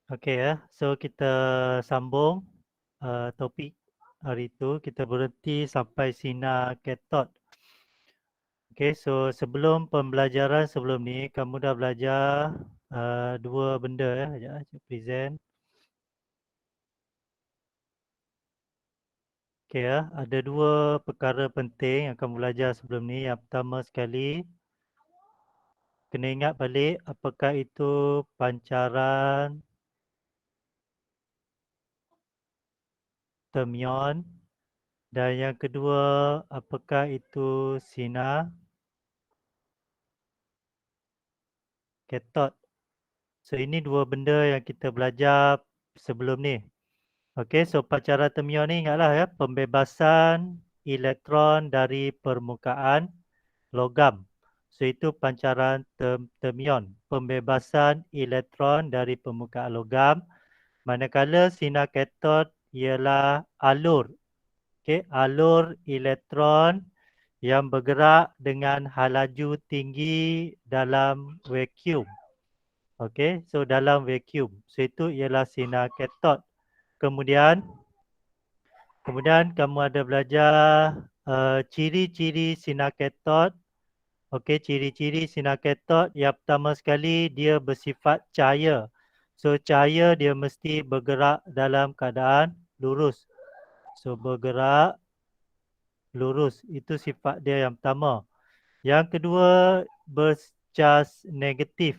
Okey ya. So kita sambung topik hari itu. Kita berhenti sampai sinar katod. Okey, so sebelum pembelajaran sebelum ni kamu dah belajar dua benda ya. Sekejap saya present. Okey ya, ada dua perkara penting yang kamu belajar sebelum ni. Yang pertama sekali, kena ingat balik apakah itu pancaran termion, dan yang kedua apakah itu sinar katod. So ini dua benda yang kita belajar sebelum ni. Okey, so pancaran termion ni ingatlah ya, pembebasan elektron dari permukaan logam. So itu pancaran termion, pembebasan elektron dari permukaan logam. Manakala sinar katod ialah alur. Okey, alur elektron yang bergerak dengan halaju tinggi dalam vacuum. Okey, so dalam vacuum. So itu ialah sinar katod. Kemudian kamu ada belajar ciri-ciri sinar katod. Okey, ciri-ciri sinar katod yang pertama sekali dia bersifat cahaya. So cahaya dia mesti bergerak dalam keadaan lurus. So bergerak lurus, itu sifat dia yang pertama. Yang kedua, bercas negatif.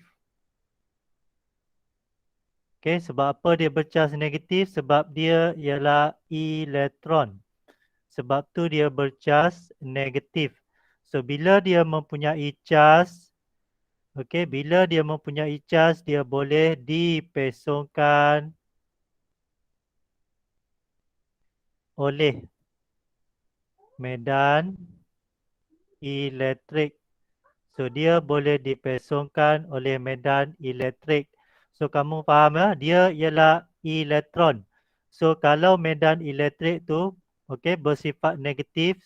Okey, sebab apa dia bercas negatif? Sebab dia ialah elektron. Sebab tu dia bercas negatif. So bila dia mempunyai cas, okey, bila dia mempunyai cas, dia boleh dipesongkan oleh medan elektrik. So dia boleh dipesongkan oleh medan elektrik. So kamu faham ya, dia ialah elektron. So kalau medan elektrik tu okey bersifat negatif,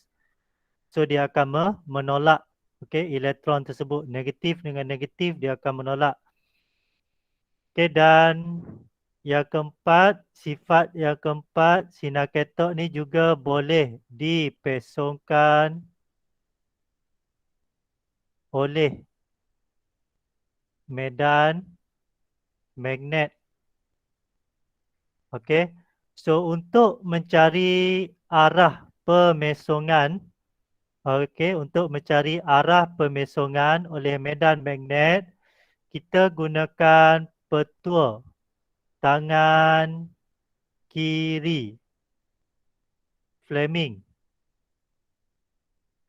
so dia akan menolak okey elektron tersebut. Negatif dengan negatif dia akan menolak. Okey, dan yang keempat, sifat yang keempat, sinar katod ni juga boleh dipesongkan oleh medan magnet. Okey. So untuk mencari arah pemesongan, okey, untuk mencari arah pemesongan oleh medan magnet, kita gunakan petua tangan kiri Fleming.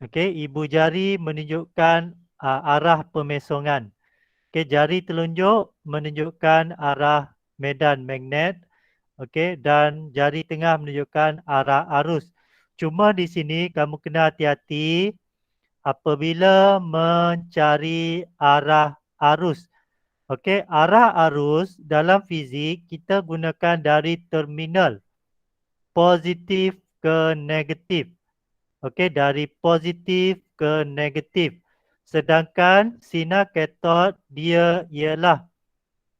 Okey, ibu jari menunjukkan arah pemesongan. Okey, jari telunjuk menunjukkan arah medan magnet. Okey, dan jari tengah menunjukkan arah arus. Cuma di sini kamu kena hati-hati apabila mencari arah arus. Okey, arah arus dalam fizik kita gunakan dari terminal positif ke negatif. Okey, dari positif ke negatif. Sedangkan sinar katod dia ialah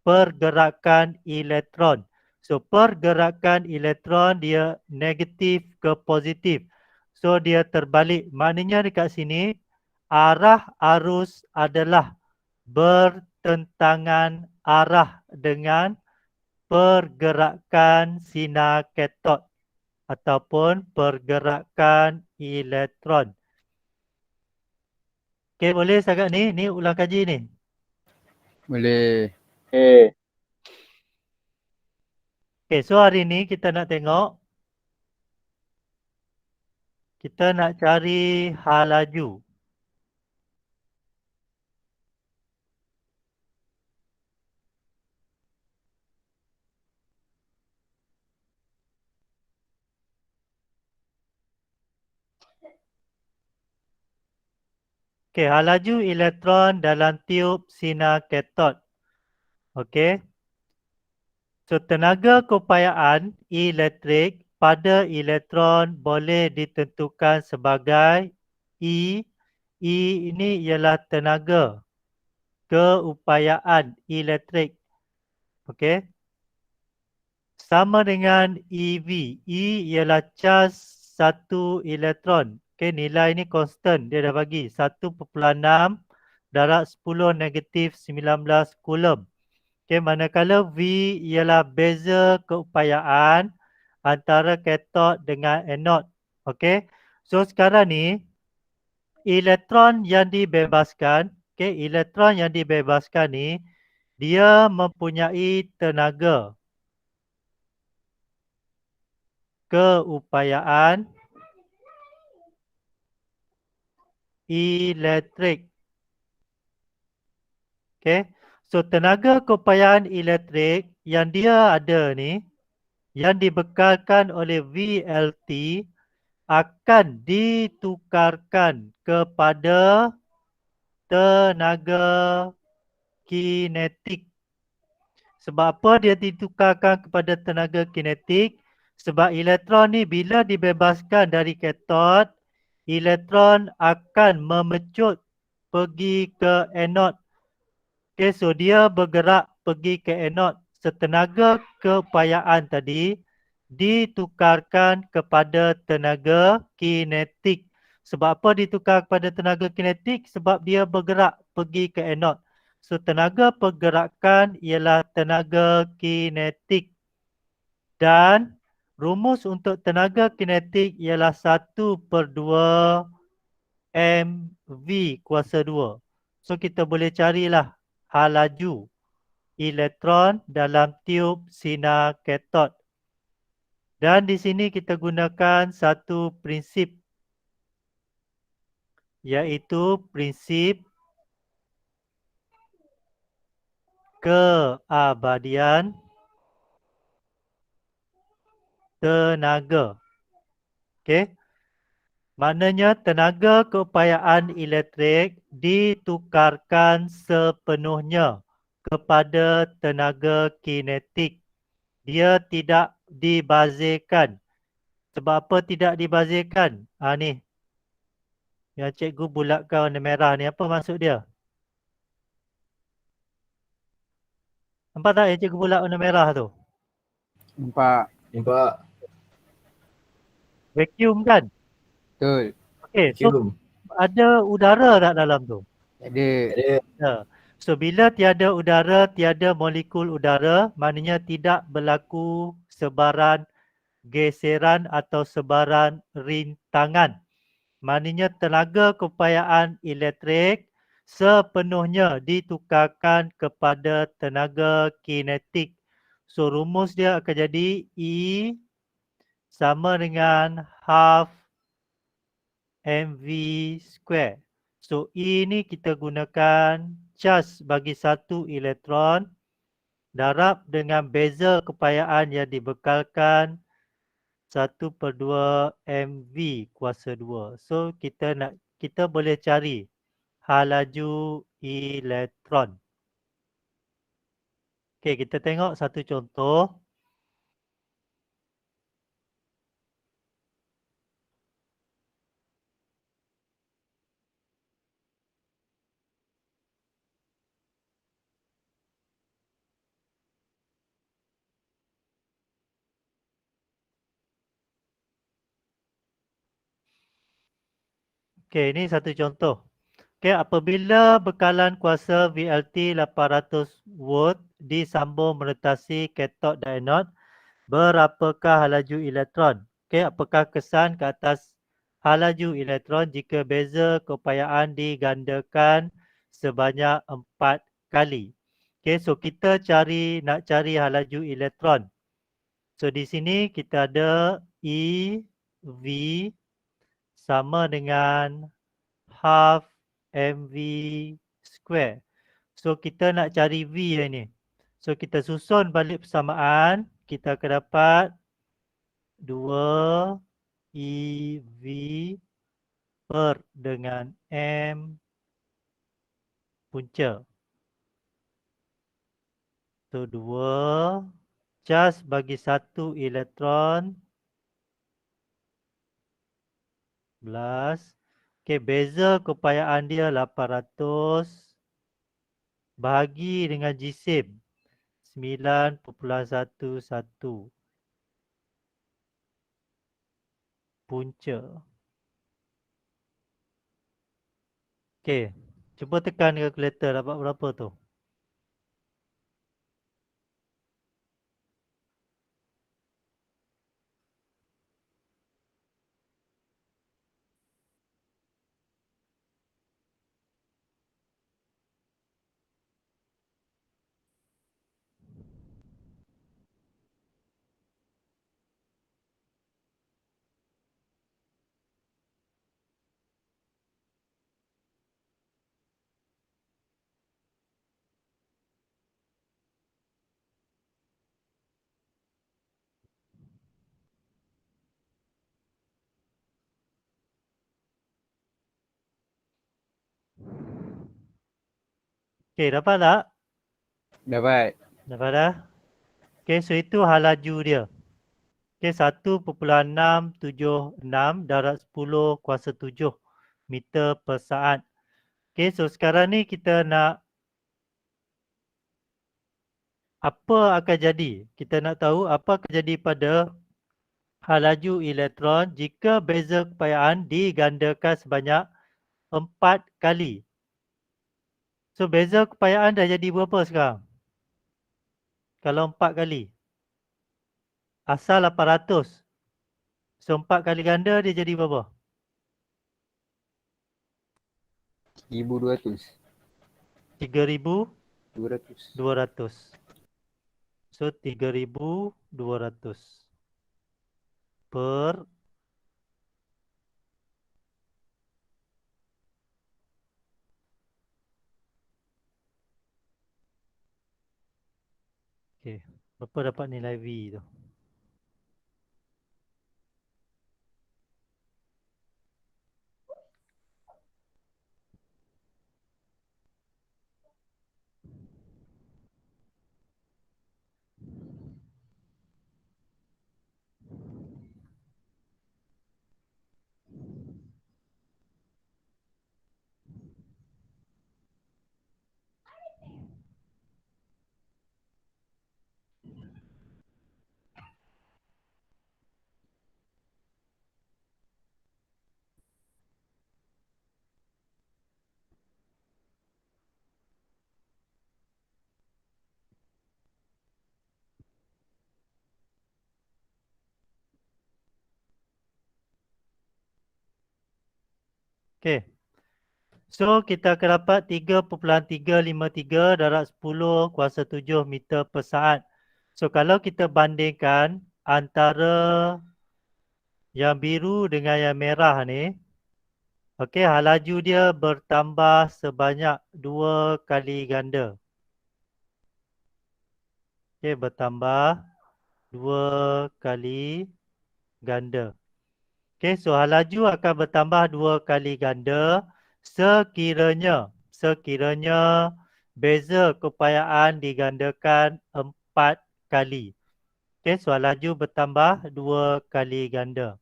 pergerakan elektron. So pergerakan elektron dia negatif ke positif. So dia terbalik. Maknanya dekat sini arah arus adalah bertentangan arah dengan pergerakan sinar katod ataupun pergerakan elektron. Okey, boleh setakat ni? Ni ulang kaji ni. Boleh. Okey, so hari ni kita nak tengok, kita nak cari halaju. Okey, halaju elektron dalam tiub sinar katod. Okey. So tenaga keupayaan elektrik pada elektron boleh ditentukan sebagai E. E ini ialah tenaga keupayaan elektrik. Okey. sama dengan EV. E ialah charge satu elektron. Okay, nilai ini constant. Dia dah bagi 1,6 darab 10 negatif 19 coulomb. Okay, manakala V ialah beza keupayaan antara kathod dengan anode. Okay, so sekarang ni elektron yang dibebaskan, okay, elektron yang dibebaskan ni dia mempunyai tenaga keupayaan elektrik. Okay. So tenaga keupayaan elektrik yang dia ada ni, yang dibekalkan oleh VLT akan ditukarkan kepada tenaga kinetik. Sebab apa dia ditukarkan kepada tenaga kinetik? Sebab elektron ni bila dibebaskan dari kathod, elektron akan memecut pergi ke anode. Okay, so dia bergerak pergi ke anode. Setenaga keupayaan tadi ditukarkan kepada tenaga kinetik. Sebab apa ditukar kepada tenaga kinetik? Sebab dia bergerak pergi ke anode. So tenaga pergerakan ialah tenaga kinetik. Dan rumus untuk tenaga kinetik ialah 1/2 mv kuasa 2. So kita boleh carilah hal laju elektron dalam tiub sinar kathod. Dan di sini kita gunakan satu prinsip, iaitu prinsip keabadian tenaga. Okey. Maknanya tenaga keupayaan elektrik ditukarkan sepenuhnya kepada tenaga kinetik. Dia tidak dibazirkan. Sebab apa tidak dibazirkan? Ni. Yang cikgu bulatkan warna merah ni. Apa maksud dia? Nampak tak yang cikgu bulat warna merah tu? Nampak. Nampak. Vacuum kan? Betul. Okey, so Cium. ada udara tak dalam tu? Ada. Ada. Ya. So bila tiada udara, tiada molekul udara, maknanya tidak berlaku sebaran geseran atau sebaran rintangan. Maknanya tenaga keupayaan elektrik sepenuhnya ditukarkan kepada tenaga kinetik. So rumus dia akan jadi E sama dengan half mv square. So E ni kita gunakan charge bagi satu elektron darab dengan beza keupayaan yang dibekalkan 1/2 mv kuasa 2. So kita boleh cari hal laju elektron. Okey, kita tengok satu contoh. Okey, ini satu contoh. Okey, apabila bekalan kuasa VLT 800 volt disambung merotasi kathod dan anode, berapakah hal laju elektron? Okey, apakah kesan ke atas hal laju elektron jika beza keupayaan digandakan sebanyak 4 kali? Okey, so kita nak cari hal laju elektron. So di sini kita ada EV sama dengan half mv square. So kita nak cari V yang ni. So kita susun balik persamaan, kita akan dapat 2 EV per dengan M punca. So 2 charge bagi satu elektron plus. Okay, beza keupayaan dia 800 bahagi dengan jisim 9.11. punca. Okey, cuba tekan kalkulator dapat berapa tu? Okey, dapat tak? Dapat. Dapat dah? Okey, so itu hal laju dia. Okey, 1.676 darab 10 kuasa 7 meter per saat. Okey, so sekarang ni kita nak apa akan jadi? Kita nak tahu apa akan jadi pada hal laju elektron jika beza keupayaan digandakan sebanyak 4 kali. So, beza keupayaan dah jadi berapa sekarang? Kalau 4 kali. Asal 800. So, 4 kali ganda dia jadi berapa? 1,200. 3.200. 200. So, 3.200 per okey. Berapa dapat nilai V tu? Okey. So, kita akan dapat 3.353 darab 10 kuasa 7 meter per saat. So, kalau kita bandingkan antara yang biru dengan yang merah ni, okey, hal laju dia bertambah sebanyak 2 kali ganda. Okey, bertambah 2 kali ganda. Okey, so hal laju akan bertambah 2 kali ganda sekiranya beza keupayaan digandakan 4 kali. Okey, so hal laju bertambah 2 kali ganda.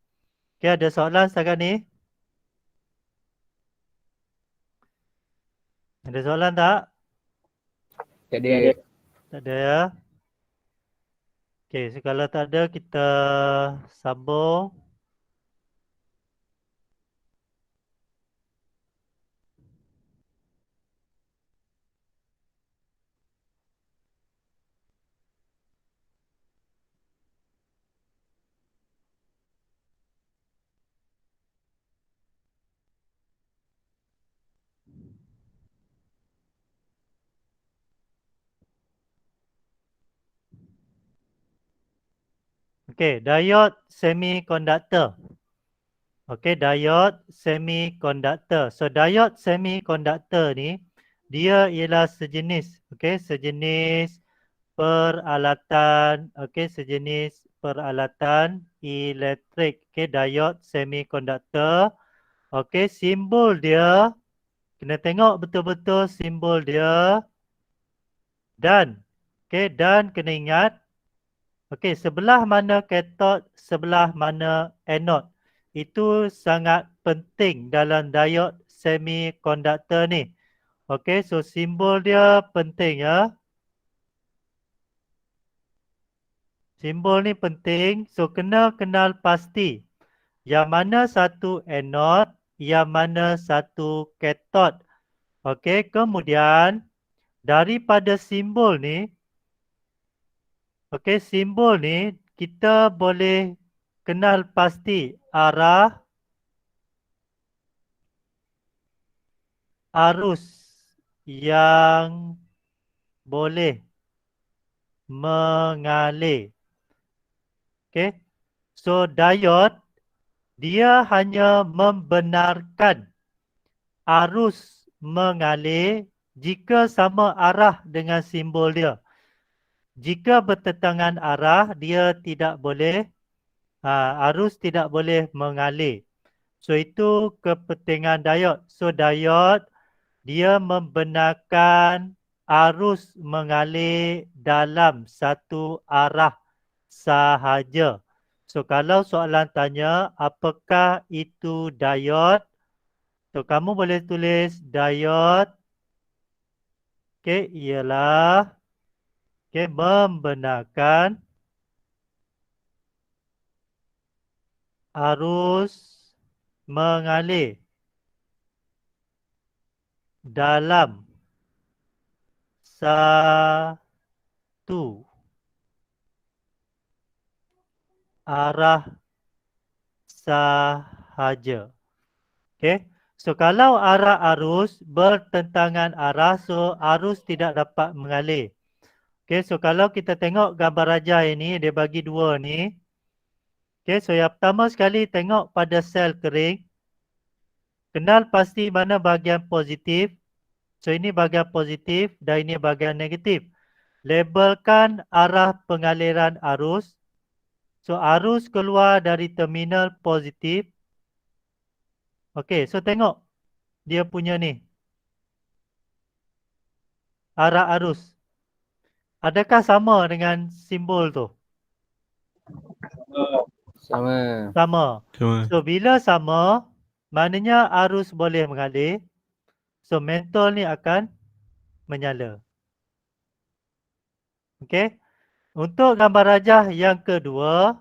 Okey, ada soalan setakat ni? Ada soalan tak? Tak ada. Tak ada ya? Okey, so kalau tak ada kita sambung. Okey, diode semiconductor. Okey, diode semiconductor. So, diode semiconductor ni, dia ialah sejenis, okey, sejenis peralatan, okey, sejenis peralatan elektrik. Okey, diode semiconductor. Okey, simbol dia, kena tengok betul-betul simbol dia. Dan, okey, dan kena ingat, okey, sebelah mana kathod, sebelah mana anode. Itu sangat penting dalam diode semiconductor ni. Okey, so simbol dia penting ya. Simbol ni penting, so kena kenal pasti Yang mana satu anode, yang mana satu kathod. Okey, kemudian daripada simbol ni, okey, simbol ni kita boleh kenal pasti arah arus yang boleh mengalir. Okey. So diode dia hanya membenarkan arus mengalir jika sama arah dengan simbol dia. Jika bertentangan arah, dia tidak boleh, arus tidak boleh mengalir. So itu kepentingan diode. So diode dia membenarkan arus mengalir dalam satu arah sahaja. So kalau soalan tanya apakah itu diode, so kamu boleh tulis diode, ialah membenarkan arus mengalir dalam satu arah sahaja. Okey. So kalau arah arus bertentangan arah, so arus tidak dapat mengalir. Okey, so kalau kita tengok gambar rajah ini, dia bagi dua ni. Okey, so yang pertama sekali tengok pada sel kering. Kenal pasti mana bahagian positif. So ini bahagian positif dan ini bahagian negatif. Labelkan arah pengaliran arus. So arus keluar dari terminal positif. Okey, so tengok dia punya ni. Arah arus. Adakah sama dengan simbol tu? Sama. Sama. So bila sama, maknanya arus boleh mengalir. So mentol ni akan menyala. Okey. Untuk gambar rajah yang kedua,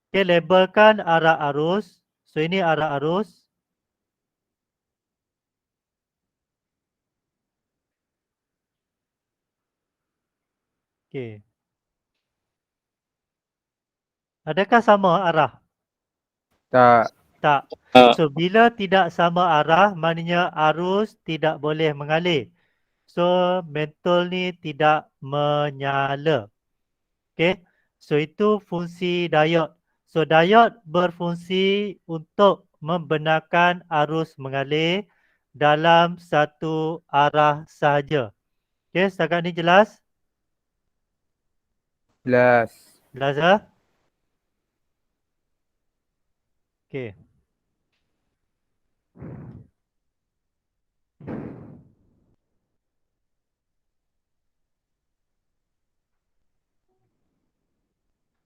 okey, labelkan arah arus. So ini arah arus. Okey. Adakah sama arah? Tak. Tak. So bila tidak sama arah, maknanya arus tidak boleh mengalir. So mentol ni tidak menyala. Okey. So itu fungsi diode. So diode berfungsi untuk membenarkan arus mengalir dalam satu arah sahaja. Okey, setakat ni jelas? Jelas. Jelas ya? Okey.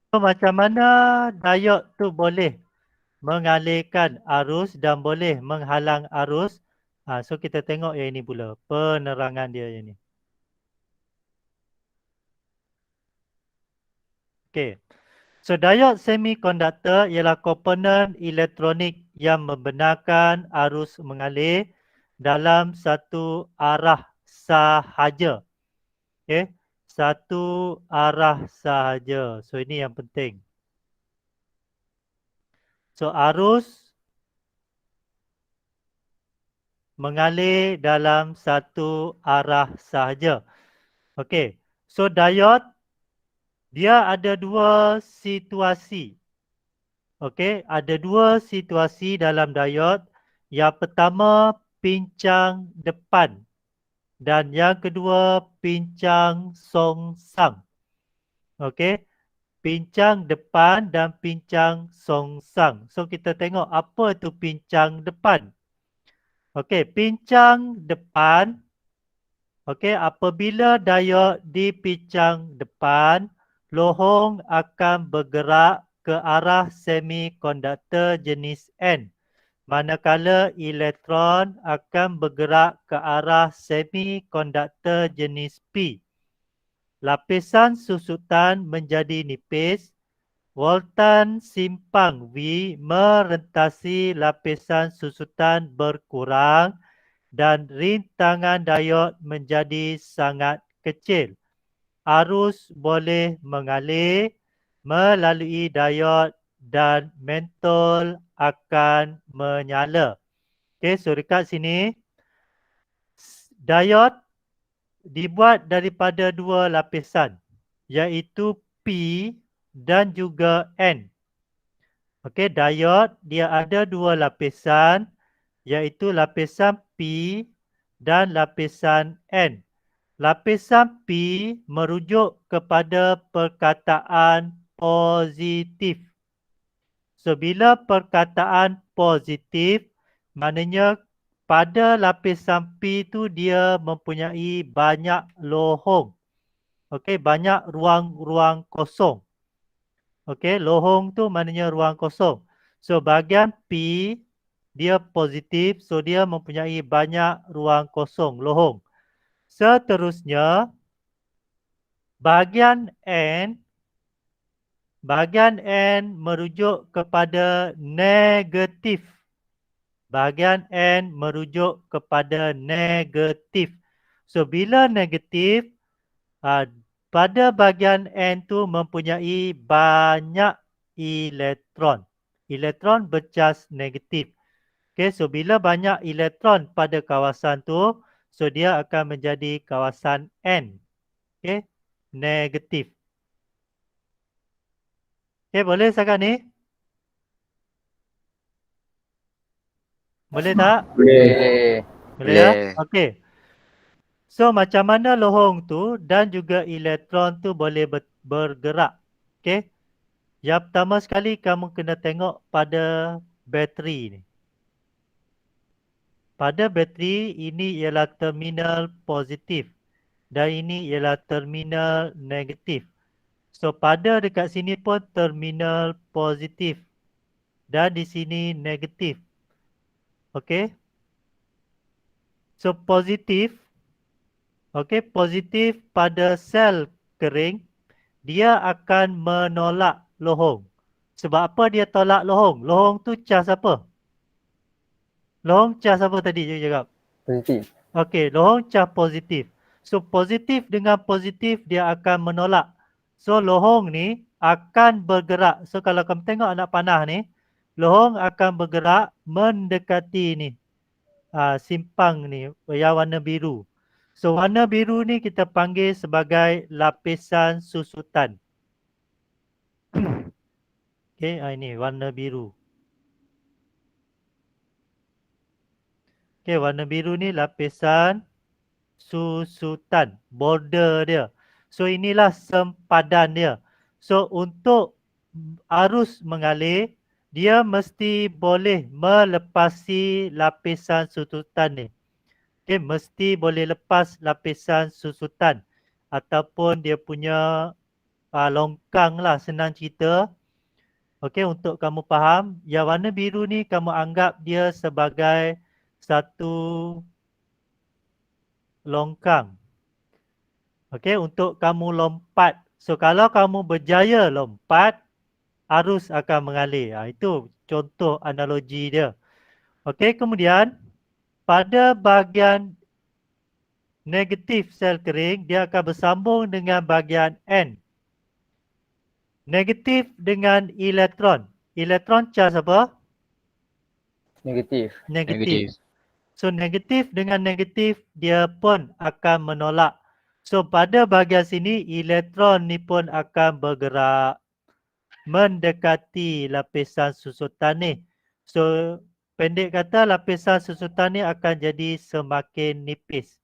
So macam mana diode tu boleh mengalirkan arus dan boleh menghalang arus? So kita tengok yang ini pula, penerangan dia yang ni. Okey. So diode semiconductor ialah komponen elektronik yang membenarkan arus mengalir dalam satu arah sahaja. Okey. Satu arah sahaja. So ini yang penting. So arus mengalir dalam satu arah sahaja. Okey. So diode dia ada dua situasi. Okey, ada dua situasi dalam diode. Yang pertama pincang depan dan yang kedua pincang songsang. Okey, pincang depan dan pincang songsang. So kita tengok apa itu pincang depan. Okey, pincang depan. Okey, apabila diode di pincang depan, lohong akan bergerak ke arah semikonduktor jenis N. Manakala elektron akan bergerak ke arah semikonduktor jenis P. Lapisan susutan menjadi nipis voltan simpang V merentasi lapisan susutan berkurang dan rintangan diod menjadi sangat kecil. Arus boleh mengalir melalui diod dan mentol akan menyala. Okey, so dekat sini diod dibuat daripada dua lapisan, iaitu P dan juga N. Okey, diod dia ada dua lapisan, iaitu lapisan P dan lapisan N. Lapisan P merujuk kepada perkataan positif. So, bila perkataan positif, maknanya pada lapisan P tu dia mempunyai banyak lohong. Okey, banyak ruang-ruang kosong. Okey, lohong tu maknanya ruang kosong. So, bahagian P dia positif, so dia mempunyai banyak ruang kosong, lohong. Seterusnya, bahagian N merujuk kepada negatif. Bahagian N merujuk kepada negatif. So, bila negatif, pada bahagian N tu mempunyai banyak elektron. Elektron bercas negatif. Okay, so bila banyak elektron pada kawasan tu, so dia akan menjadi kawasan N. Okay, negatif. Okay, boleh setakat ni? Boleh tak? Boleh. Boleh ya? Boleh. Okey. So, macam mana lohong tu dan juga elektron tu boleh bergerak. Okey. Yang pertama sekali kamu kena tengok pada bateri ni. Pada bateri ini ialah terminal positif dan ini ialah terminal negatif. So, pada dekat sini pun terminal positif dan di sini negatif. Okey. So, positif. Okey, positif pada sel kering, dia akan menolak lohong. Sebab apa dia tolak lohong? Lohong tu cas apa? Lohong cas apa tadi you cakap? Positif. Okey, lohong cas positif. So, positif dengan positif dia akan menolak. So, lohong ni akan bergerak. So, kalau kamu tengok anak panah ni, lohong akan bergerak mendekati ni. Simpang ni yang warna biru. So, warna biru ni kita panggil sebagai lapisan susutan. Okey, ini warna biru. Okey, warna biru ni lapisan susutan, border dia. So, inilah sempadan dia. So, untuk arus mengalir, dia mesti boleh melepasi lapisan susutan ni. Okay, mesti boleh lepas lapisan susutan ataupun dia punya longkang lah, senang cerita. Okey, untuk kamu faham, yang warna biru ni kamu anggap dia sebagai satu longkang. Okey, untuk kamu lompat. So, kalau kamu berjaya lompat, arus akan mengalir. Itu contoh analogi dia. Okey, kemudian pada bahagian negatif sel kering, dia akan bersambung dengan bahagian N. Negatif dengan elektron. Elektron cas apa? Negatif. Negatif. So, negatif dengan negatif, dia pun akan menolak. So, pada bahagian sini, elektron ni pun akan bergerak mendekati lapisan susutan ni. So, pendek kata, lapisan susutan ni akan jadi semakin nipis.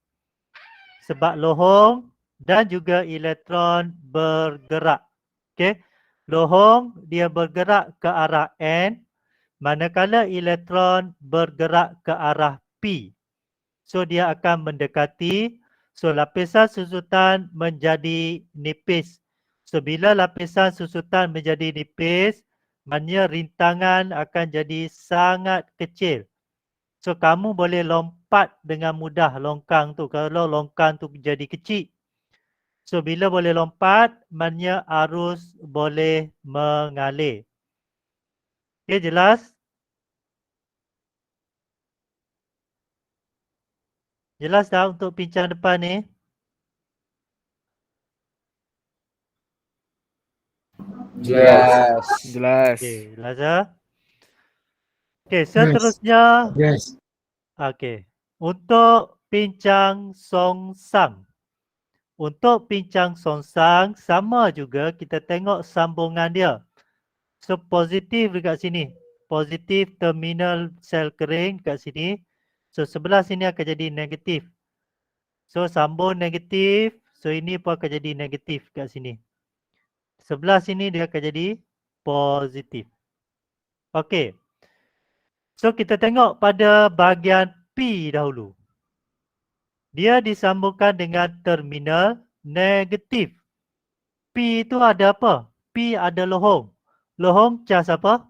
Sebab lohong dan juga elektron bergerak. Okey. Lohong dia bergerak ke arah N, manakala elektron bergerak ke arah P. So, dia akan mendekati. So, lapisan susutan menjadi nipis. So, bila lapisan susutan menjadi nipis, maknanya rintangan akan jadi sangat kecil. So, kamu boleh lompat dengan mudah longkang tu. Kalau longkang tu jadi kecil. So bila boleh lompat, maknanya arus boleh mengalir. Okey, jelas? Jelas tak untuk pincang depan ni? Jelas. Jelas. Okey, jelas ya? Okey, seterusnya. Yes. Okey. Untuk pincang songsang. Untuk pincang songsang, sama juga kita tengok sambungan dia. So, positif dekat sini. Positif terminal sel kering kat sini. So, sebelah sini akan jadi negatif. So, sambung negatif. So, ini pun akan jadi negatif kat sini. Sebelah sini dia akan jadi positif. Okey. So, kita tengok pada bahagian P dahulu. Dia disambungkan dengan terminal negatif. P itu ada apa? P ada lohong. Lohong cas apa?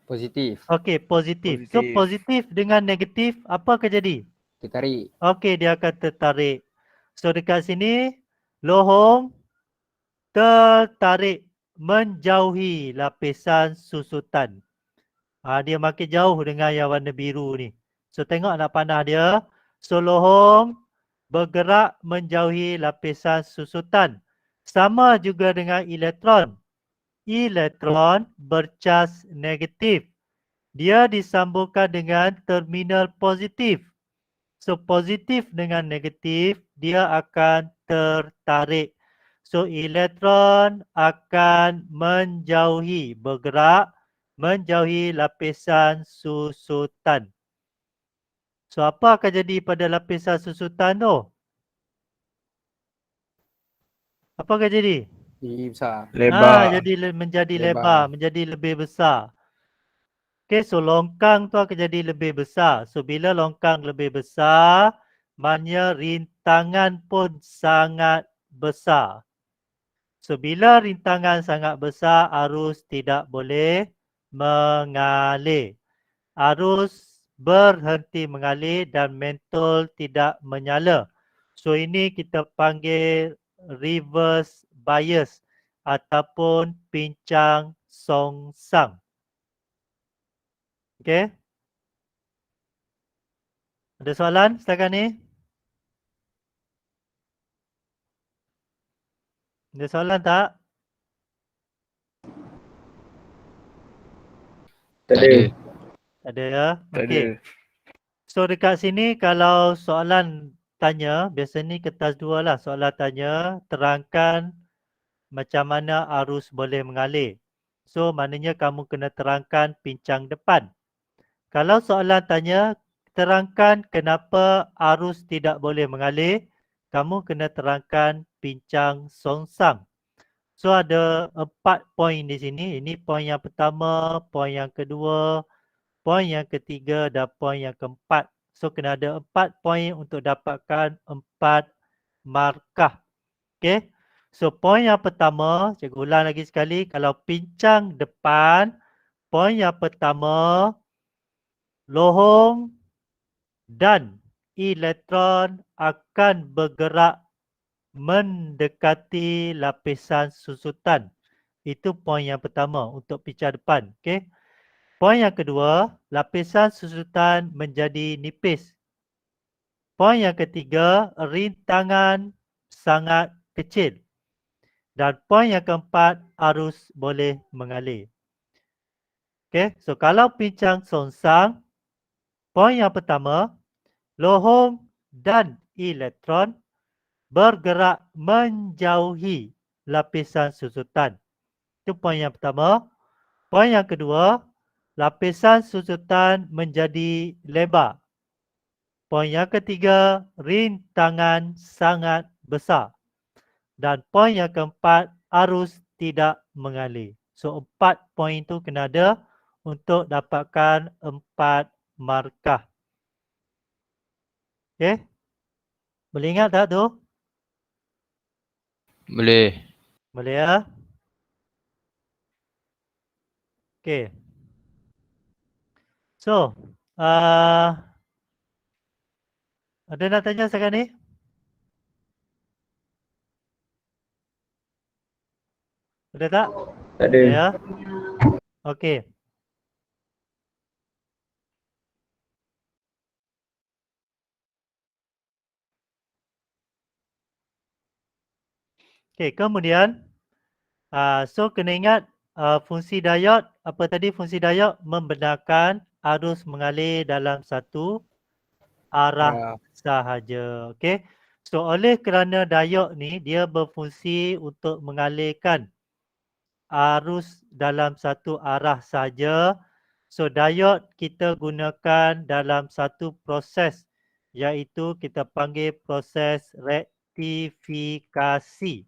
Positif. Okey, positif. So, positif dengan negatif, apa akan jadi? Tertarik. Okey, dia akan tertarik. So, dekat sini, lohong tertarik menjauhi lapisan susutan. Dia makin jauh dengan yang warna biru ni. So, tengok nak panah dia. So, lohong bergerak menjauhi lapisan susutan. Sama juga dengan elektron. Elektron bercas negatif. Dia disambungkan dengan terminal positif. So, positif dengan negatif, dia akan tertarik. So, elektron akan menjauhi, bergerak, menjauhi lapisan susutan. So, apa akan jadi pada lapisan susutan tu? Apa akan jadi? Jadi besar. Lebar. Jadi menjadi Lebar. lebar, menjadi lebih besar. Okey, so longkang tu akan jadi lebih besar. So, bila longkang lebih besar, maknanya rintangan pun sangat besar. So, bila rintangan sangat besar, arus tidak boleh mengalir. Arus berhenti mengalir dan mentol tidak menyala. So, ini kita panggil reverse bias ataupun pincang songsang. Okey? Ada soalan setakat ni? Ada soalan tak? Tak ada. Tak ada ya? Tak Okey. ada. So dekat sini kalau soalan tanya, biasa ni kertas 2 lah. Soalan tanya, terangkan macam mana arus boleh mengalir. So maknanya kamu kena terangkan pincang depan. Kalau soalan tanya, terangkan kenapa arus tidak boleh mengalir, kamu kena terangkan pincang songsang. So ada 4 poin di sini. Ini poin yang pertama, poin yang kedua, poin yang ketiga dan poin yang keempat. So kena ada 4 poin untuk dapatkan 4 markah. Okey. So poin yang pertama, cikgu ulang lagi sekali. Kalau pincang depan, poin yang pertama, lohong dan elektron akan bergerak mendekati lapisan susutan. Itu poin yang pertama untuk pincang depan. Okey. Poin yang kedua, lapisan susutan menjadi nipis. Poin yang ketiga, rintangan sangat kecil. Dan poin yang keempat, arus boleh mengalir. Okey, so kalau pincang songsang, poin yang pertama, lohong dan elektron bergerak menjauhi lapisan susutan. Itu poin yang pertama. Poin yang kedua, lapisan susutan menjadi lebar. Poin yang ketiga, rintangan sangat besar. Dan poin yang keempat, arus tidak mengalir. So, 4 poin tu kena ada untuk dapatkan 4 markah. Okey? Boleh ingat tak tu? Boleh. Boleh ya? Okey. So, ada nak tanya sekarang ni? Ada tak? Tak ada. Ya. Okey. Okey, kemudian so kena ingat fungsi diod apa tadi? Fungsi diod membenarkan arus mengalir dalam satu arah sahaja. Okey. So oleh kerana diod ni dia berfungsi untuk mengalirkan arus dalam satu arah saja. So diod kita gunakan dalam satu proses iaitu kita panggil proses rektifikasi.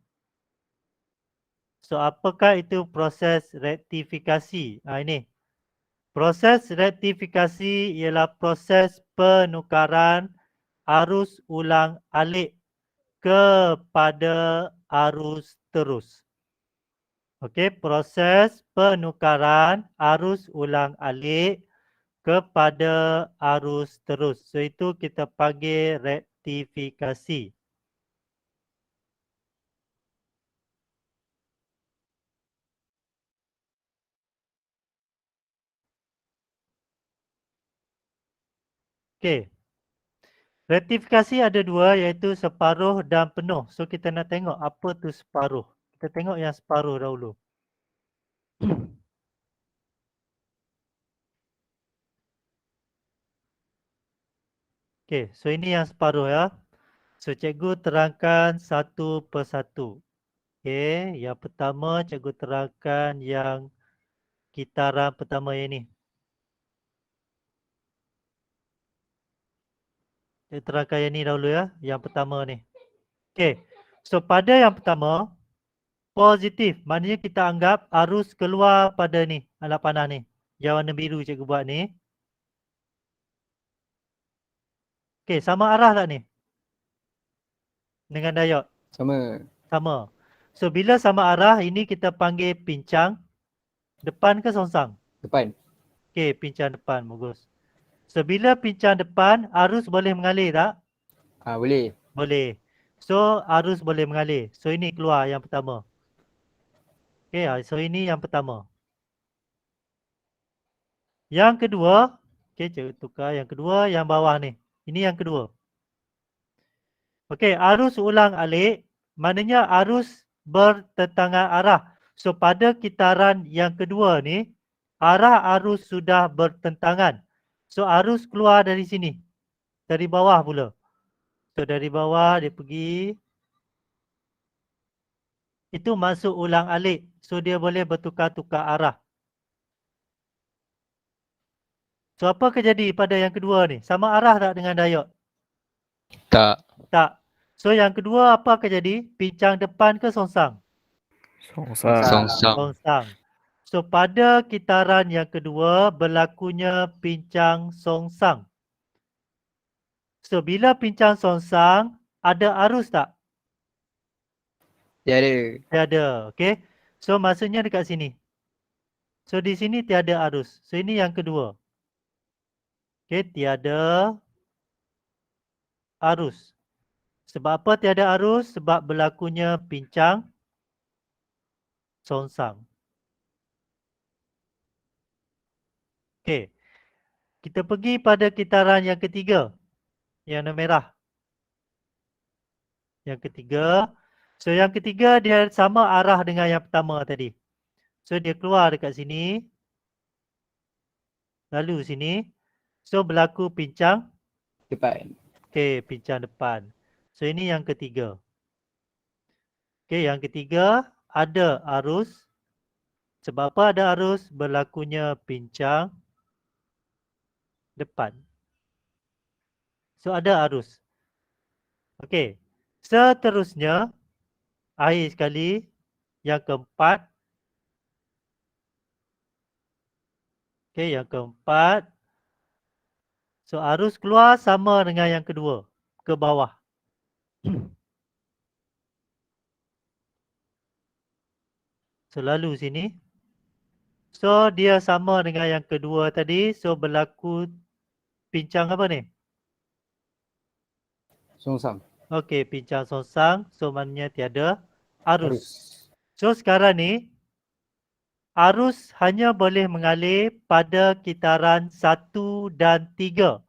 So apakah itu proses rektifikasi? Ini. Proses rektifikasi ialah proses penukaran arus ulang alik kepada arus terus. Okey, proses penukaran arus ulang alik kepada arus terus. So itu kita panggil rektifikasi. Okey. Rektifikasi ada dua iaitu separuh dan penuh. So kita nak tengok apa tu separuh. Kita tengok yang separuh dahulu. Okey, so ini yang separuh ya. So cikgu terangkan satu persatu. Okey, yang pertama cikgu terangkan yang kitaran pertama yang ni. Saya terangkan yang ni dahulu ya, yang pertama ni. Okey, so pada yang pertama, positif. Maknanya kita anggap arus keluar pada ni, alat panah ni. Yang warna biru cikgu buat ni. Okey, sama arah tak ni? Dengan diod? Sama. Sama. So bila sama arah, ini kita panggil pincang depan ke songsang? Depan. Okey, pincang depan, bagus. So bila pincang depan, arus boleh mengalir tak? Boleh. Boleh. So arus boleh mengalir. So ini keluar yang pertama. Okey, so ini yang pertama. Yang kedua, okey, cikgu tukar yang kedua, yang bawah ni. Ini yang kedua. Okey, arus ulang alik maknanya arus bertentangan arah. So pada kitaran yang kedua ni, arah arus sudah bertentangan. So arus keluar dari sini. Dari bawah pula. So dari bawah dia pergi. Itu masuk ulang alik. So dia boleh bertukar-tukar arah. So apa kejadi pada yang kedua ni? Sama arah tak dengan diod? Tak. Tak. So yang kedua apa kejadi? Pincang depan ke songsang? Songsang. Songsang. So pada kitaran yang kedua berlakunya pincang songsang. So bila pincang songsang ada arus tak? Tiada. Tiada. Okey. So maksudnya dekat sini. So di sini tiada arus. So ini yang kedua. Okey, tiada arus. Sebab apa tiada arus? Sebab berlakunya pincang songsang. Okey. Kita pergi pada kitaran yang ketiga. Yang warna merah. Yang ketiga. So yang ketiga dia sama arah dengan yang pertama tadi. So dia keluar dekat sini. Lalu sini. So berlaku pincang. Depan. Okey, pincang depan. So ini yang ketiga. Okey, yang ketiga ada arus. Sebab apa ada arus? Berlakunya pincang depan. So ada arus. Okey. Seterusnya, akhir sekali, yang keempat. Okey, yang keempat. So arus keluar sama dengan yang kedua. Ke bawah. So lalu sini. So dia sama dengan yang kedua tadi. So berlaku pincang apa ni? Songsang. Okey, pincang songsang. So maknanya tiada arus. Arus. So sekarang ni arus hanya boleh mengalir pada kitaran 1 dan 3.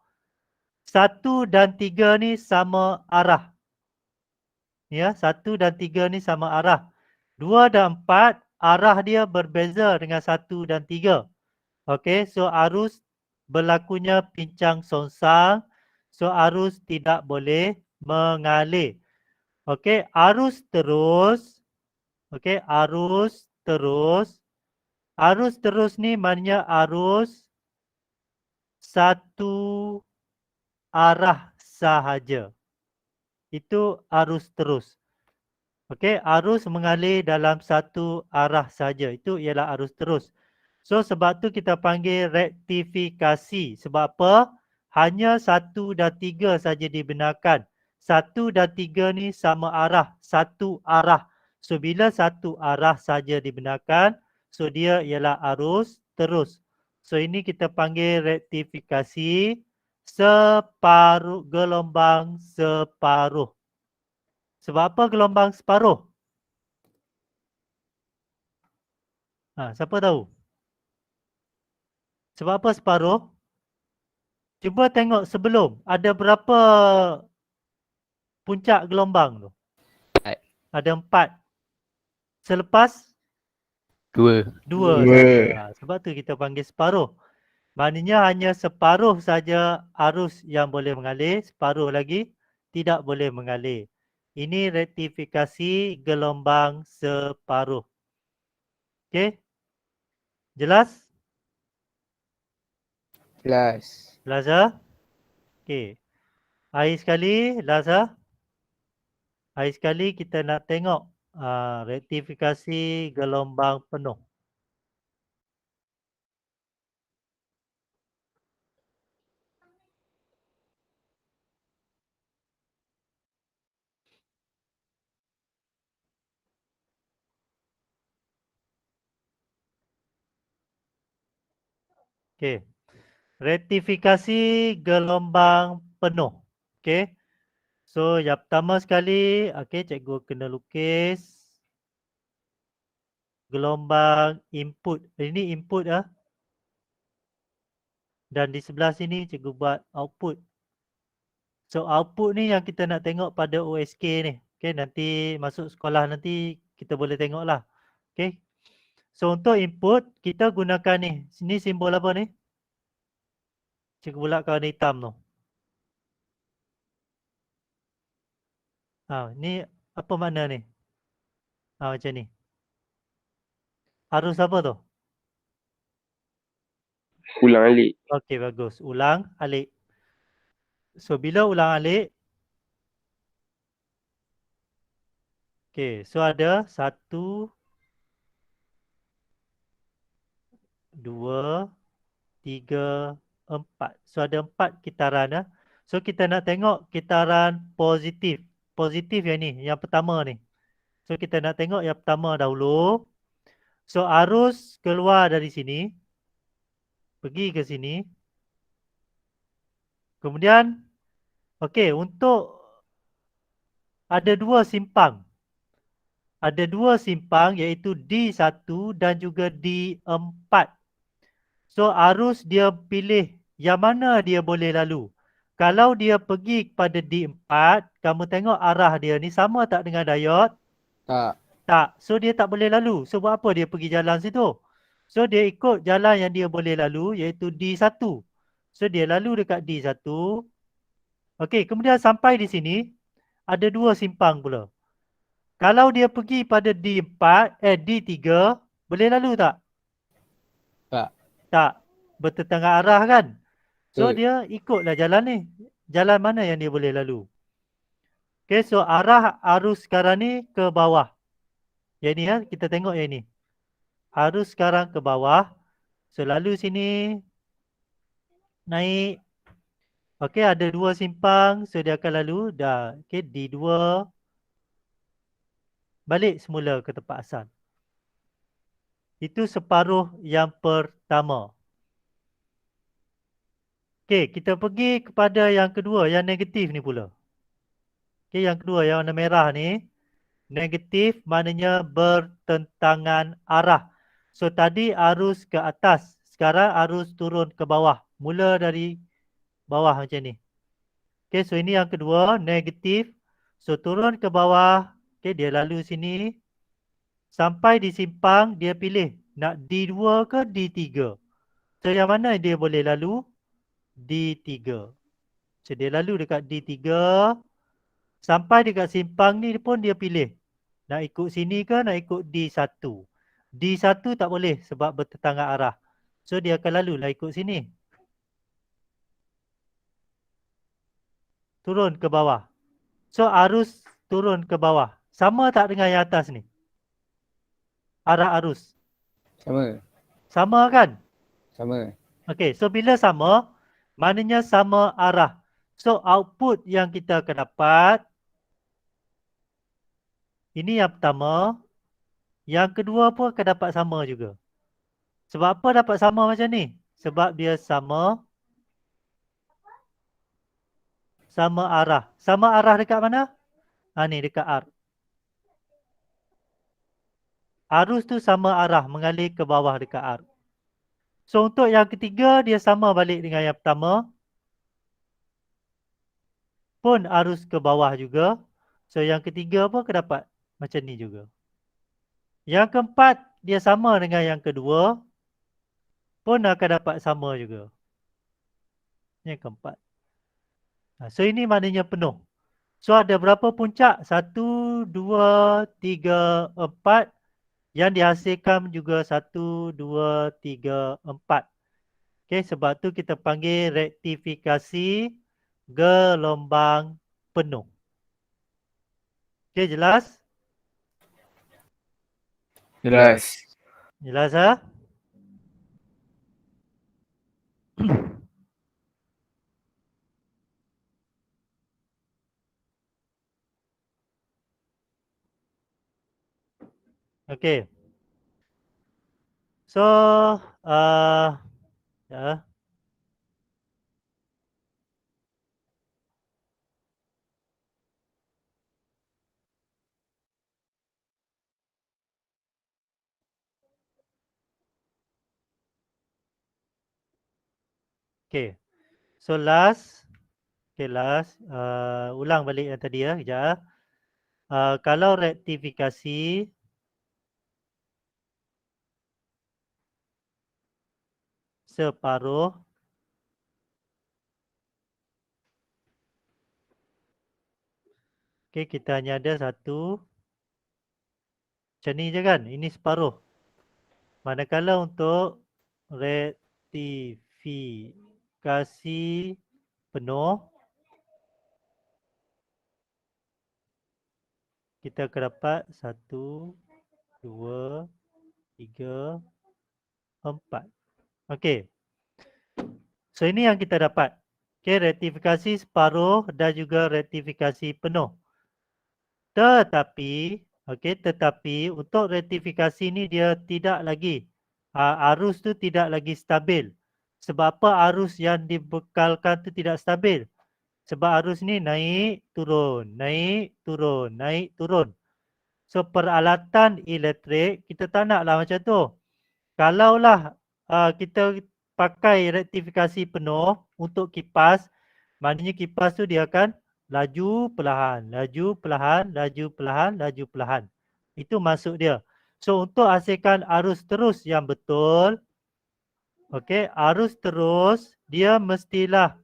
1 dan 3 ni sama arah. Ya, 1 dan 3 ni sama arah. 2 dan 4 arah dia berbeza dengan 1 dan 3. Okey, so arus berlakunya pincang songsang. So arus tidak boleh mengalir. Okey, arus terus. Okey, arus terus. Arus terus ni maknanya arus satu arah sahaja. Itu arus terus. Okey, arus mengalir dalam satu arah saja. Itu ialah arus terus. So sebab tu kita panggil rektifikasi. Sebab apa? Hanya 1 dan 3 saja dibenarkan. 1 dan 3 ni sama arah, satu arah. So bila satu arah saja dibenarkan, so dia ialah arus terus. So ini kita panggil rektifikasi separuh, gelombang separuh. Sebab apa gelombang separuh? Siapa tahu? Sebab apa separuh? Cuba tengok sebelum. Ada berapa puncak gelombang tu? Ada 4. Selepas? 2. 2 saja. Sebab tu kita panggil separuh. Maknanya hanya separuh saja arus yang boleh mengalir. Separuh lagi tidak boleh mengalir. Ini rektifikasi gelombang separuh. Okey? Jelas? Jelas. Jelas. Okey. Hari sekali, Laza. Hari sekali kita nak tengok rektifikasi gelombang penuh. Okey. Rektifikasi gelombang penuh. Okey. So yang pertama sekali, okey, cikgu kena lukis gelombang input. Ini input Dan di sebelah sini cikgu buat output. So output ni yang kita nak tengok pada OSK ni. Okey, nanti masuk sekolah nanti kita boleh tengoklah. Okey. So untuk input kita gunakan ni. Sini simbol apa ni? Cikgu bulatkan warna hitam tu. Ni apa makna ni? Macam ni. Arus apa tu? Ulang alik. Okey, bagus. Ulang alik. So bila ulang alik, okey, so ada 1, 2, 3, 4. So ada 4 kitaran. So kita nak tengok kitaran positif. Positif yang ni, yang pertama ni. So kita nak tengok yang pertama dahulu. So arus keluar dari sini. Pergi ke sini. Kemudian, okey, untuk ada 2 simpang. Ada 2 simpang iaitu D1 dan juga D4. So arus dia pilih yang mana dia boleh lalu. Kalau dia pergi kepada D4, kamu tengok arah dia ni sama tak dengan diod? Tak. Tak. So dia tak boleh lalu. So buat apa dia pergi jalan situ? So dia ikut jalan yang dia boleh lalu iaitu D1. So dia lalu dekat D1. Okey, kemudian sampai di sini ada 2 simpang pula. Kalau dia pergi pada D4, D3, boleh lalu tak? Tak. Tak. Bertetangga arah kan? So Betul. dia ikutlah jalan ni. Jalan mana yang dia boleh lalu? Okay, so arah arus sekarang ni ke bawah. Yang ni kita tengok yang ni. Arus sekarang ke bawah. So lalu sini. Naik. Okay, ada 2 simpang. So dia akan lalu. Dah. Okay, D2. Balik semula ke tempat asal. Itu separuh yang pertama. Okay, kita pergi kepada yang kedua, yang negatif ni pula. Okay, yang kedua, yang warna merah ni. Negatif maknanya bertentangan arah. So tadi arus ke atas, sekarang arus turun ke bawah. Mula dari bawah macam ni. Okay, so ini yang kedua, negatif. So turun ke bawah, okay, dia lalu sini. Sampai di simpang, dia pilih nak D2 ke D3. So yang mana dia boleh lalu? D3. So dia lalu dekat D3. Sampai dekat simpang ni pun dia pilih. Nak ikut sini ke nak ikut D1. D1 tak boleh sebab bertetangga arah. So dia akan lalu lah ikut sini. Turun ke bawah. So arus turun ke bawah. Sama tak dengan yang atas ni? Arah arus. Sama. Sama kan? Sama. Okey, so bila sama, maknanya sama arah. So output yang kita akan dapat, ini yang pertama. Yang kedua pun akan dapat sama juga. Sebab apa dapat sama macam ni? Sebab dia sama arah. Sama arah dekat mana? Ni dekat R. Arus tu sama arah mengalir ke bawah dekat R. So untuk yang ketiga dia sama balik dengan yang pertama. Pun arus ke bawah juga. So yang ketiga pun akan dapat macam ni juga. Yang keempat dia sama dengan yang kedua. Pun akan dapat sama juga. Yang keempat. So ini maknanya penuh. So ada berapa puncak? 1, 2, 3, 4. Yang dihasilkan juga 1, 2, 3, 4. Okay, sebab tu kita panggil rektifikasi gelombang penuh. Okay, jelas? Jelas. Jelas ha? Okay. So, ya. Okay. So last. Okay, last. Ulang balik yang tadi ya. Kejap. Kalau rektifikasi separuh okay, kita hanya ada satu macam ni je kan. Ini separuh. Manakala untuk rektifikasi penuh kita akan dapat 1, 2, 3, 4. Okey. So ini yang kita dapat. Okey, rektifikasi separuh dan juga rektifikasi penuh. Tetapi, tetapi untuk rektifikasi ni dia tidak lagi arus tu tidak lagi stabil. Sebab apa arus yang dibekalkan tu tidak stabil? Sebab arus ni naik, turun, naik, turun, naik, turun. So peralatan elektrik kita tak naklah macam tu. Kalaulah kita pakai rektifikasi penuh untuk kipas, maknanya kipas tu dia akan laju perlahan, laju perlahan, laju perlahan, laju perlahan. Itu maksud dia. So untuk hasilkan arus terus yang betul, arus terus dia mestilah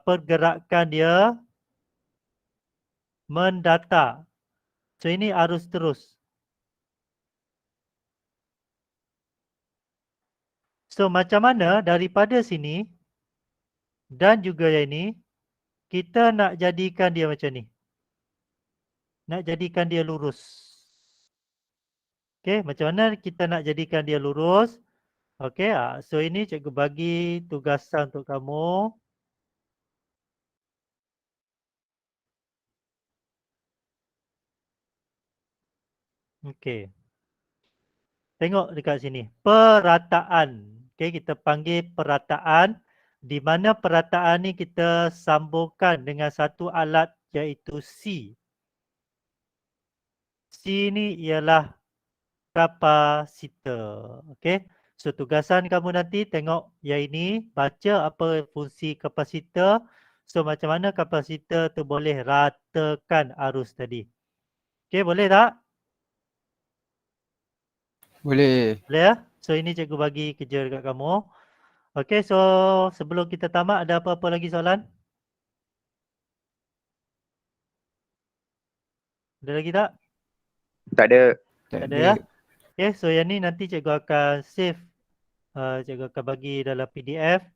pergerakan dia mendata. So ini arus terus. So macam mana daripada sini dan juga yang ini kita nak jadikan dia macam ni. Nak jadikan dia lurus. Okey, macam mana kita nak jadikan dia lurus? Okey, so ini cikgu bagi tugasan untuk kamu. Okey. Tengok dekat sini. Perataan. Okey, kita panggil perataan. Di mana perataan ni kita sambungkan dengan satu alat iaitu C. C ni ialah kapasitor. Okey. So tugasan kamu nanti tengok yang ini, baca apa fungsi kapasitor. So macam mana kapasitor tu boleh ratakan arus tadi. Okey, boleh tak? Boleh. Boleh ya? So ini cikgu bagi kerja dekat kamu. Okey, so sebelum kita tamat ada apa-apa lagi soalan? Ada lagi tak? Tak ada. Tak Tak ada ada. ya? Okay, so yang ni nanti cikgu akan save. Cikgu akan bagi dalam PDF.